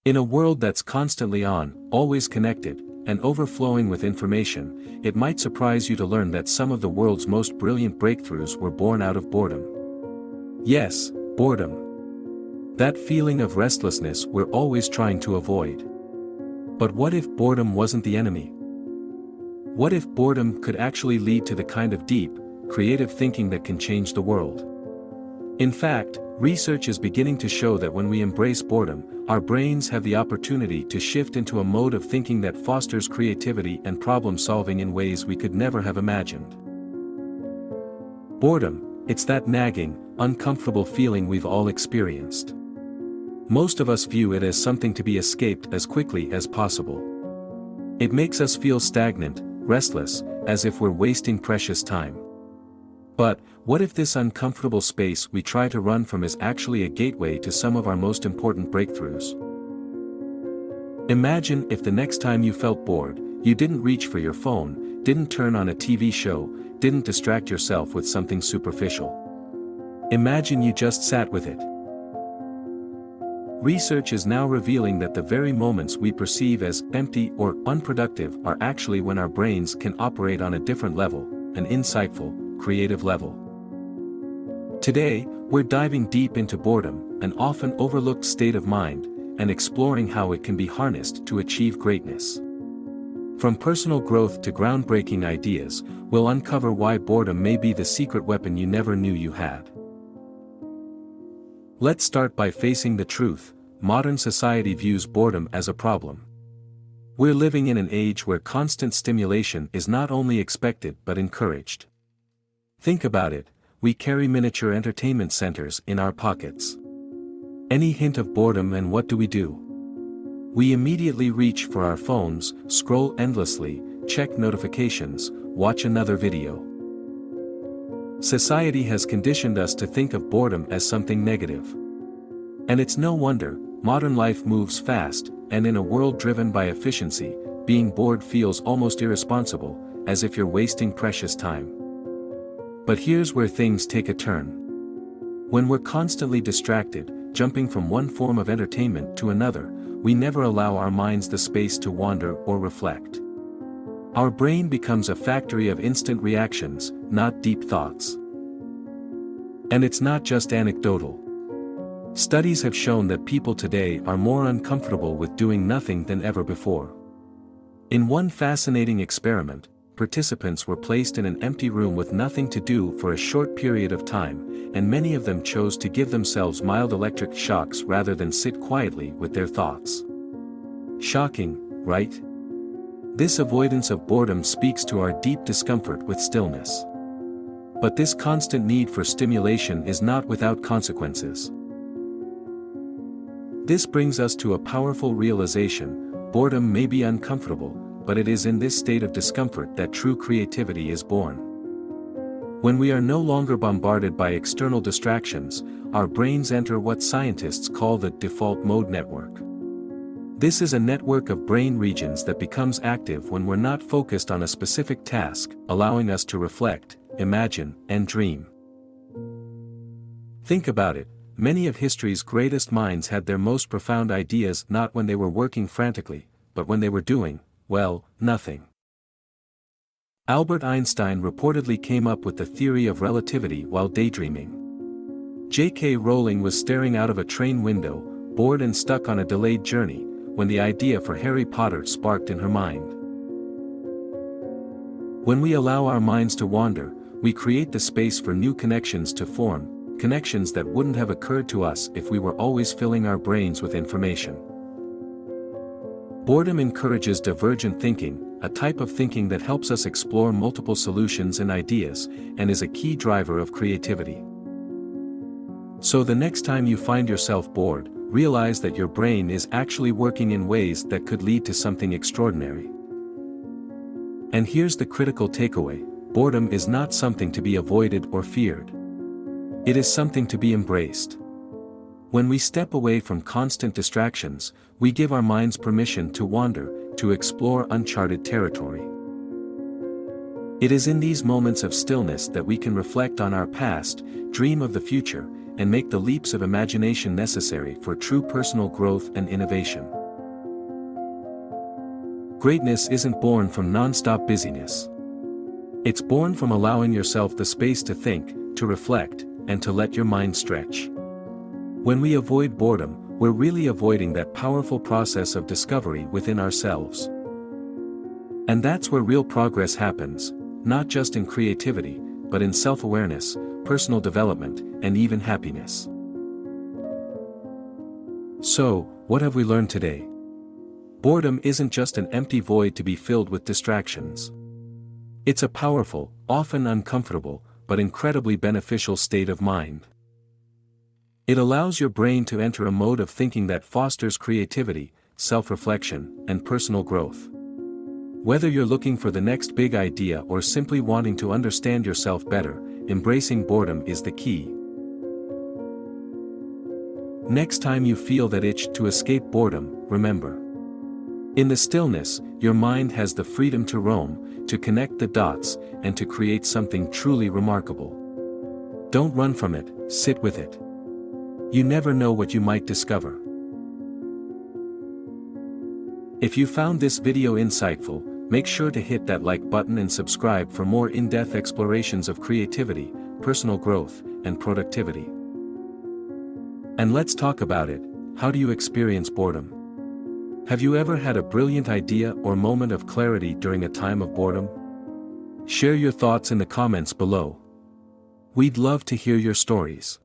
In a world that's constantly on, always connected, and overflowing with information, it might surprise you to learn that some of the world's most brilliant breakthroughs were born out of boredom. Yes, boredom. That feeling of restlessness we're always trying to avoid. But what if boredom wasn't the enemy? What if boredom could actually lead to the kind of deep, creative thinking that can change the world? In fact, research is beginning to show that when we embrace boredom, our brains have the opportunity to shift into a mode of thinking that fosters creativity and problem-solving in ways we could never have imagined. Boredom, it's that nagging, uncomfortable feeling we've all experienced. Most of us view it as something to be escaped as quickly as possible. It makes us feel stagnant, restless, as if we're wasting precious time. But, what if this uncomfortable space we try to run from is actually a gateway to some of our most important breakthroughs? Imagine if the next time you felt bored, you didn't reach for your phone, didn't turn on a TV show, didn't distract yourself with something superficial. Imagine you just sat with it. Research is now revealing that the very moments we perceive as empty or unproductive are actually when our brains can operate on a different level, an insightful, creative level. Today, we're diving deep into boredom, an often overlooked state of mind, and exploring how it can be harnessed to achieve greatness. From personal growth to groundbreaking ideas, we'll uncover why boredom may be the secret weapon you never knew you had. Let's start by facing the truth. Modern society views boredom as a problem. We're living in an age where constant stimulation is not only expected but encouraged. Think about it, we carry miniature entertainment centers in our pockets. Any hint of boredom and what do? We immediately reach for our phones, scroll endlessly, check notifications, watch another video. Society has conditioned us to think of boredom as something negative. And it's no wonder, modern life moves fast, and in a world driven by efficiency, being bored feels almost irresponsible, as if you're wasting precious time. But here's where things take a turn. When we're constantly distracted, jumping from one form of entertainment to another, we never allow our minds the space to wander or reflect. Our brain becomes a factory of instant reactions, not deep thoughts. And it's not just anecdotal. Studies have shown that people today are more uncomfortable with doing nothing than ever before. In one fascinating experiment, participants were placed in an empty room with nothing to do for a short period of time, and many of them chose to give themselves mild electric shocks rather than sit quietly with their thoughts. Shocking, right? This avoidance of boredom speaks to our deep discomfort with stillness. But this constant need for stimulation is not without consequences. This brings us to a powerful realization: boredom may be uncomfortable, but it is in this state of discomfort that true creativity is born. When we are no longer bombarded by external distractions, our brains enter what scientists call the default mode network. This is a network of brain regions that becomes active when we're not focused on a specific task, allowing us to reflect, imagine, and dream. Think about it, many of history's greatest minds had their most profound ideas not when they were working frantically, but when they were doing, well, nothing. Albert Einstein reportedly came up with the theory of relativity while daydreaming. J.K. Rowling was staring out of a train window, bored and stuck on a delayed journey, when the idea for Harry Potter sparked in her mind. When we allow our minds to wander, we create the space for new connections to form, connections that wouldn't have occurred to us if we were always filling our brains with information. Boredom encourages divergent thinking, a type of thinking that helps us explore multiple solutions and ideas, and is a key driver of creativity. So the next time you find yourself bored, realize that your brain is actually working in ways that could lead to something extraordinary. And here's the critical takeaway: boredom is not something to be avoided or feared. It is something to be embraced. When we step away from constant distractions, we give our minds permission to wander, to explore uncharted territory. It is in these moments of stillness that we can reflect on our past, dream of the future, and make the leaps of imagination necessary for true personal growth and innovation. Greatness isn't born from non-stop busyness. It's born from allowing yourself the space to think, to reflect, and to let your mind stretch. When we avoid boredom, we're really avoiding that powerful process of discovery within ourselves. And that's where real progress happens, not just in creativity, but in self-awareness, personal development, and even happiness. So, what have we learned today? Boredom isn't just an empty void to be filled with distractions. It's a powerful, often uncomfortable, but incredibly beneficial state of mind. It allows your brain to enter a mode of thinking that fosters creativity, self-reflection, and personal growth. Whether you're looking for the next big idea or simply wanting to understand yourself better, embracing boredom is the key. Next time you feel that itch to escape boredom, remember. In the stillness, your mind has the freedom to roam, to connect the dots, and to create something truly remarkable. Don't run from it, sit with it. You never know what you might discover. If you found this video insightful, make sure to hit that like button and subscribe for more in-depth explorations of creativity, personal growth, and productivity. And let's talk about it. How do you experience boredom? Have you ever had a brilliant idea or moment of clarity during a time of boredom? Share your thoughts in the comments below. We'd love to hear your stories.